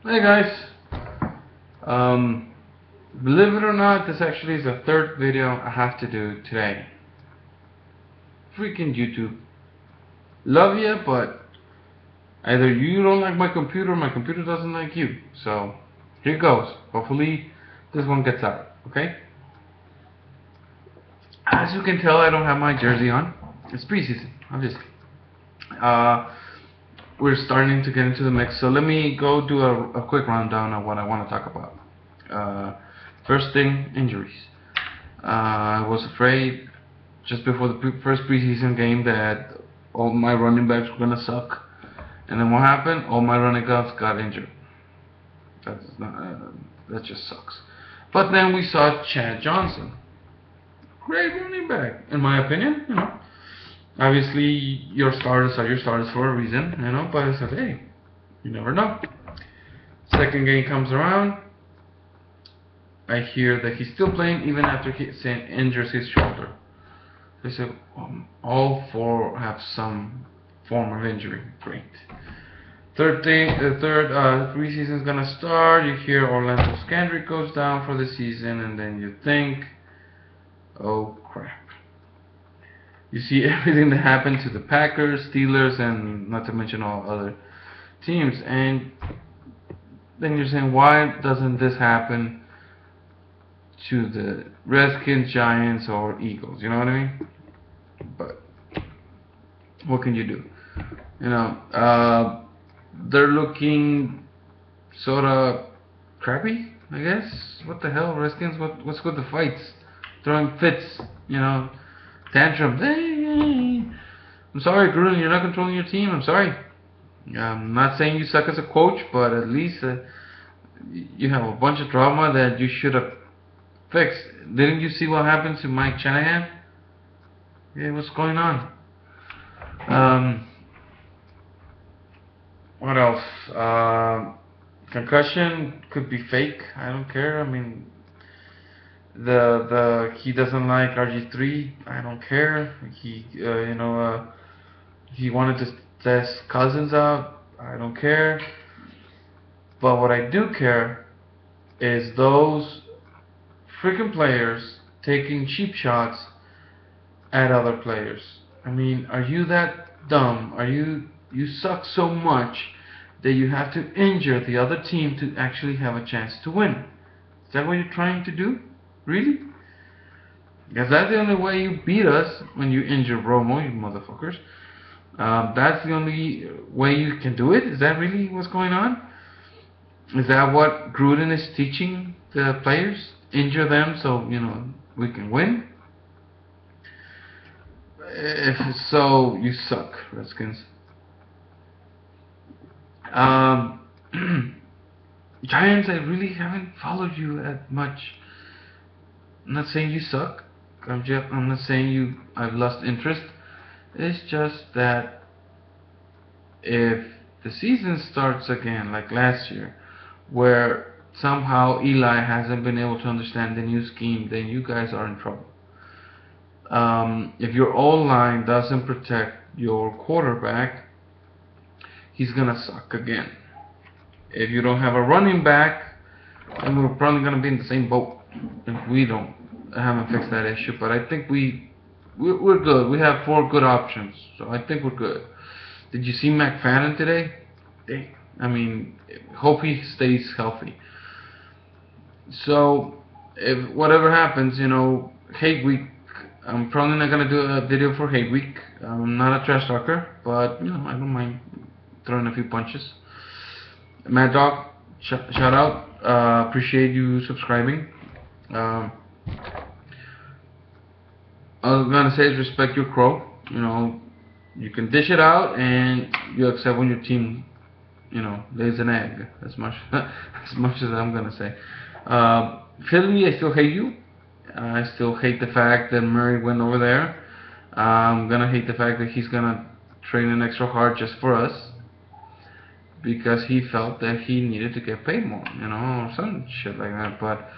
Hey guys, believe it or not, this actually is the third video I have to do today. Freaking YouTube. Love ya, but either you don't like my computer doesn't like you. So, here goes. Hopefully, this one gets out, okay? As you can tell, I don't have my jersey on. It's preseason, obviously. We're starting to get into the mix, so let me go do a quick rundown of what I want to talk about. First thing, injuries. I was afraid just before the first preseason game that all my running backs were gonna suck, and then what happened? All my running backs got injured. That just sucks. But then we saw Chad Johnson, great running back, in my opinion. Obviously, your starters are your starters for a reason, but I said, hey, you never know. Second game comes around, I hear that he's still playing even after he injures his shoulder. They said, all four have some form of injury. Great. Third preseason is gonna start. You hear Orlando Scandrick goes down for the season, and then you think, oh crap. You see everything that happened to the Packers, Steelers, and not to mention all other teams, and then you're saying, why doesn't this happen to the Redskins, Giants, or Eagles? You know what I mean? But what can you do? They're looking sort of crappy, I guess. What the hell, Redskins? What's with the fights? Throwing fits, tantrums. Hey. I'm sorry, Gruden, you're not controlling your team. I'm sorry. I'm not saying you suck as a coach, but at least you have a bunch of drama that you should have fixed. Didn't you see what happened to Mike Shanahan? Yeah, what's going on? What else? Concussion could be fake. I don't care. I mean, he doesn't like RG3. I don't care. He wanted to test Cousins out. I don't care. But what I do care is those freaking players taking cheap shots at other players. I mean, are you that dumb? You suck so much that you have to injure the other team to actually have a chance to win? Is that what you're trying to do? Really? Because that's the only way you beat us, when you injure Romo, you motherfuckers. That's the only way you can do it? Is that really what's going on? Is that what Gruden is teaching the players? Injure them so, we can win? If so, you suck, Redskins. Giants, I really haven't followed you that much. I'm not saying you suck. I'm not saying I've lost interest. It's just that if the season starts again like last year, where somehow Eli hasn't been able to understand the new scheme, then you guys are in trouble. If your O-line doesn't protect your quarterback, he's gonna suck again. If you don't have a running back, then we're probably gonna be in the same boat if we haven't fixed that issue. But I think we're good. We have 4 good options, so I think we're good. Did you see McFadden today? I mean, hope he stays healthy. So if whatever happens, hate week. I'm probably not gonna do a video for hate week. I'm not a trash talker, but I don't mind throwing a few punches. Mad Dog, shout out. Appreciate you subscribing. All I'm gonna say is respect your crow. You can dish it out, and you accept when your team, lays an egg. As much as I'm gonna say. Philly, I still hate you. I still hate the fact that Murray went over there. I'm gonna hate the fact that he's gonna train an extra hard just for us, because he felt that he needed to get paid more, or some shit like that. But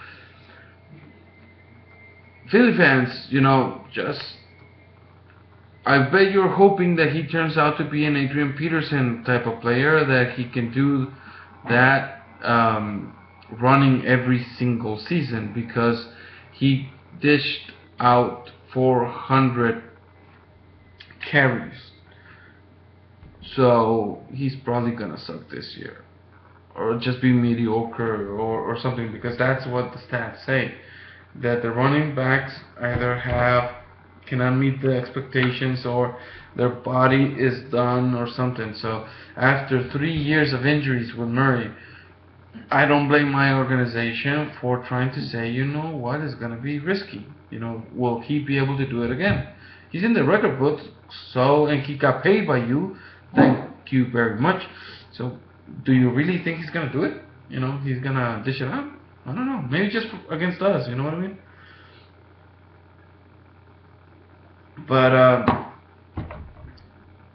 Philly fans, I bet you're hoping that he turns out to be an Adrian Peterson type of player, that he can do that running every single season, because he dished out 400 carries. So he's probably gonna suck this year, or just be mediocre, or something, because that's what the stats say, that the running backs either cannot meet the expectations, or their body is done or something. So after 3 years of injuries with Murray, I don't blame my organization for trying to say, you know what, is going to be risky. Will he be able to do it again? He's in the record books, and he got paid by you. Thank you very much. So, do you really think he's going to do it? He's going to dish it out? I don't know. Maybe just against us, you know what I mean? But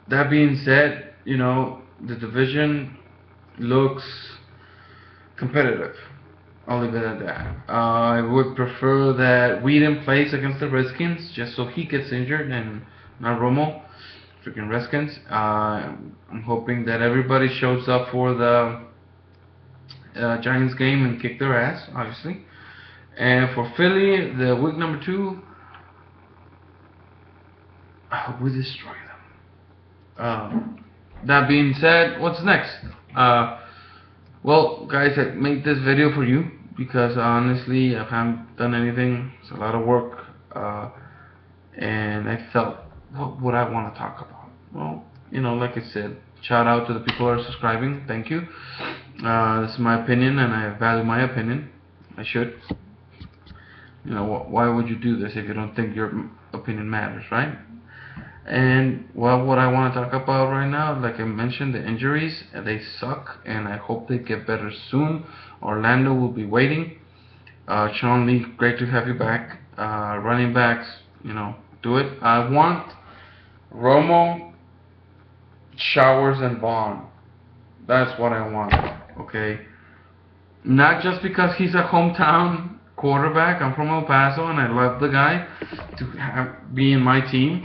that being said, the division looks competitive. I'll leave it at that. I would prefer that Whedon plays against the Redskins, just so he gets injured and not Romo. Freaking Redskins. I'm hoping that everybody shows up for the Giants game and kick their ass, obviously. And for Philly, the week number 2, I hope we destroy them. That being said, what's next? Well, guys, I made this video for you because honestly, I haven't done anything. It's a lot of work, and I felt, what would I want to talk about? Well, like I said, shout out to the people who are subscribing. Thank you. This is my opinion, and I value my opinion. I should. Why would you do this if you don't think your opinion matters, right? And what I want to talk about right now, like I mentioned, the injuries, they suck, and I hope they get better soon. Orlando will be waiting. Sean Lee, great to have you back. Running backs, do it. I want Romo, Showers, and Vaughn. That's what I want, okay? Not just because he's a hometown quarterback. I'm from El Paso, and I love the guy to be in my team,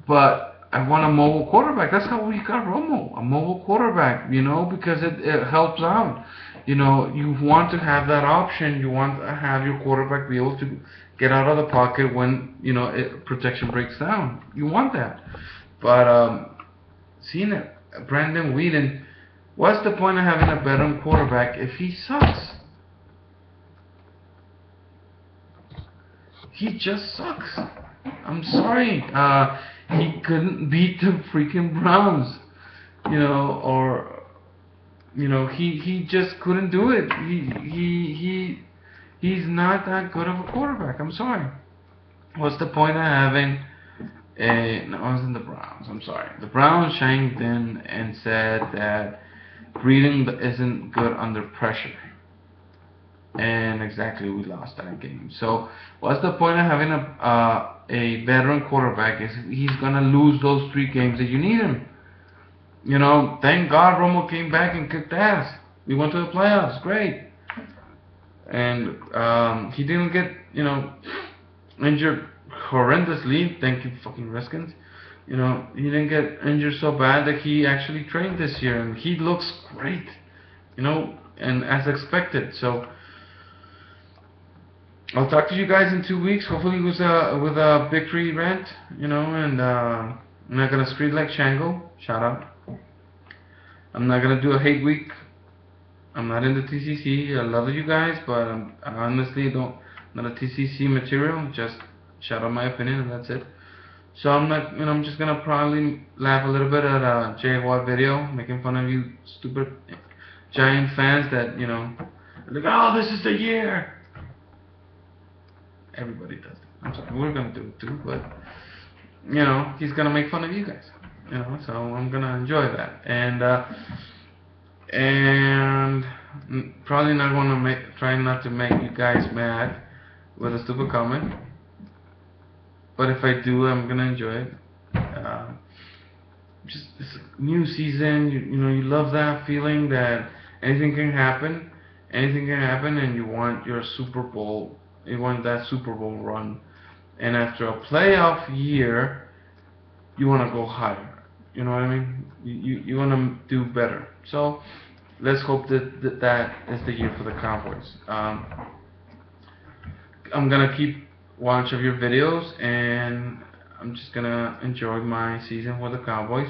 but I want a mobile quarterback. That's how we got Romo, a mobile quarterback, because it helps out. You want to have that option. You want to have your quarterback be able to get out of the pocket when protection breaks down. You want that. But seeing it, Brandon Whedon, what's the point of having a veteran quarterback if he sucks? He just sucks. I'm sorry. He couldn't beat the freaking Browns, he just couldn't do it. He's not that good of a quarterback. I'm sorry. What's the point of having no, it wasn't the Browns. I'm sorry. The Browns shanked in and said that Breeden isn't good under pressure. And exactly, we lost that game. So what's the point of having a veteran quarterback if he's gonna lose those 3 games that you need him? Thank God Romo came back and kicked ass. We went to the playoffs, great. And he didn't get injured horrendously. Thank you, fucking Redskins. He didn't get injured so bad that he actually trained this year, and he looks great. And as expected. So I'll talk to you guys in 2 weeks, hopefully with a victory rant, and I'm not gonna scream like Shango. Shout out. I'm not gonna do a hate week. I'm not in the TCC. I love you guys, but I honestly not a TCC material. Just shout out my opinion, and that's it. So I'm not, I'm just gonna probably laugh a little bit at a Jay Watt video making fun of you stupid Giant fans that like, oh, this is the year. Everybody does it. I'm sorry, we're gonna do it too, but he's gonna make fun of you guys. So I'm gonna enjoy that, and probably not gonna try not to make you guys mad with a stupid comment. But if I do, I'm gonna enjoy it. Just it's a new season. You love that feeling that anything can happen, and you want your Super Bowl. You want that Super Bowl run, and after a playoff year, you want to go higher. You know what I mean? You want to do better. So let's hope that is the year for the Cowboys. I'm gonna keep watch of your videos, and I'm just gonna enjoy my season with the Cowboys.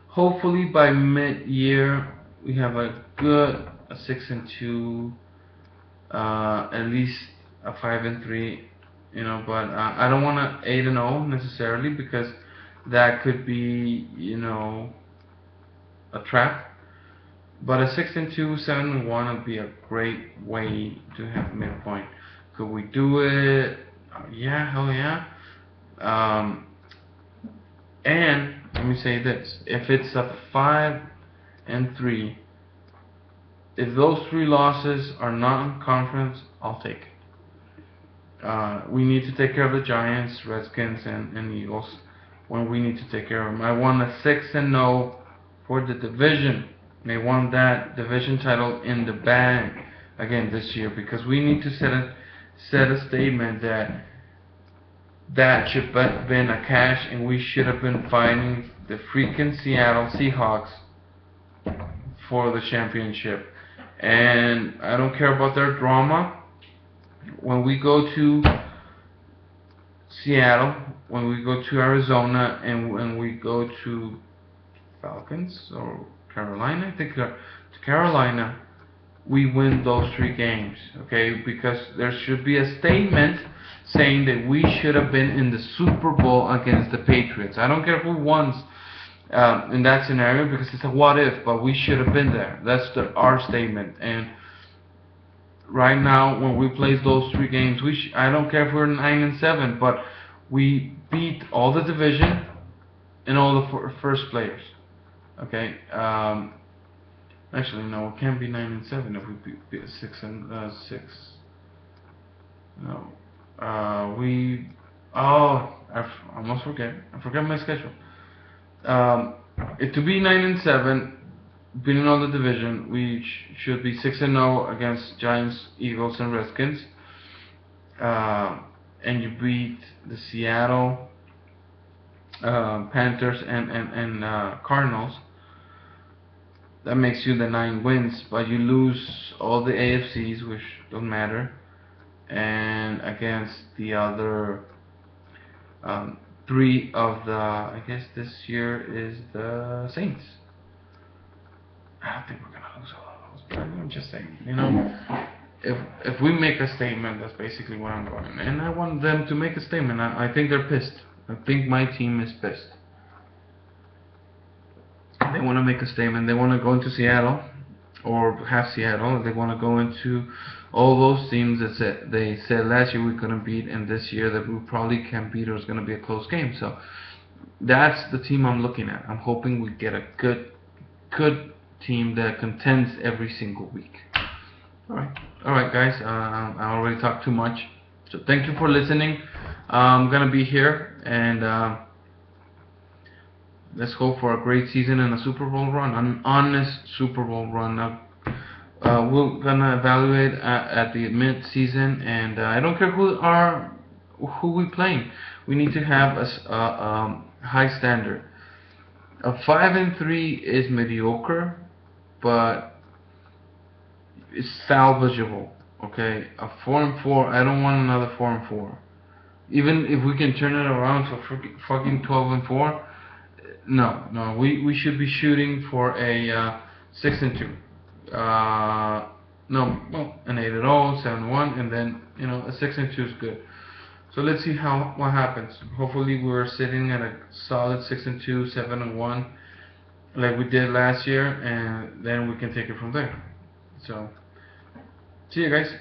Hopefully by mid-year we have a good 6-2, at least a 5-3, But I don't want a 8-0 necessarily, because that could be, a trap. But a 6-2, 7-1 would be a great way to have midpoint. Could we do it? Yeah, hell yeah. And let me say this: if it's a 5-3, if those 3 losses are non-conference, I'll take it. We need to take care of the Giants, Redskins, and Eagles when we need to take care of them. I want a 6-0 for the division. They want that division title in the bag again this year, because we need to set a statement that should have been a cash, and we should have been fighting the freaking Seattle Seahawks for the championship. And I don't care about their drama. When we go to Seattle, when we go to Arizona, and when we go to Falcons or Carolina, I think to Carolina, we win those 3 games, okay? Because there should be a statement saying that we should have been in the Super Bowl against the Patriots. I don't care who won in that scenario, because it's a what if, but we should have been there. That's our statement. And right now, when we play those 3 games, I don't care if we're 9-7, but we beat all the division and all the first players. Okay. Actually, no, it can't be 9-7 if we beat 6-6. No. I almost forget. I forgot my schedule. To be 9-7, beating all the division, we should be 6-0 against Giants, Eagles, and Redskins. And you beat the Seattle Panthers and Cardinals. That makes you the 9 wins, but you lose all the AFCs, which don't matter, and against the other 3 of the, I guess this year is the Saints. I don't think we're gonna lose all of those, but I'm just saying, if we make a statement, that's basically what I'm going. And I want them to make a statement. I think they're pissed. I think my team is pissed. They want to make a statement. They want to go into Seattle, or half Seattle. They want to go into all those teams that they said last year we couldn't beat, and this year that we probably can't beat, or it's going to be a close game. So that's the team I'm looking at. I'm hoping we get a good team that contends every single week. All right, guys. I already talked too much, so thank you for listening. I'm gonna be here, and let's hope for a great season and a Super Bowl run, an honest Super Bowl run. We're gonna evaluate at the mid-season, and I don't care who we playing. We need to have a high standard. A 5-3 is mediocre, but it's salvageable. Okay, a 4-4. I don't want another 4-4. Even if we can turn it around to fucking 12-4. No, we should be shooting for a 6-2. No, well, an 8-0, 7-1, and then a 6-2 is good. So let's see what happens. Hopefully we're sitting at a solid 6-2, 7-1, like we did last year, and then we can take it from there. So see you guys.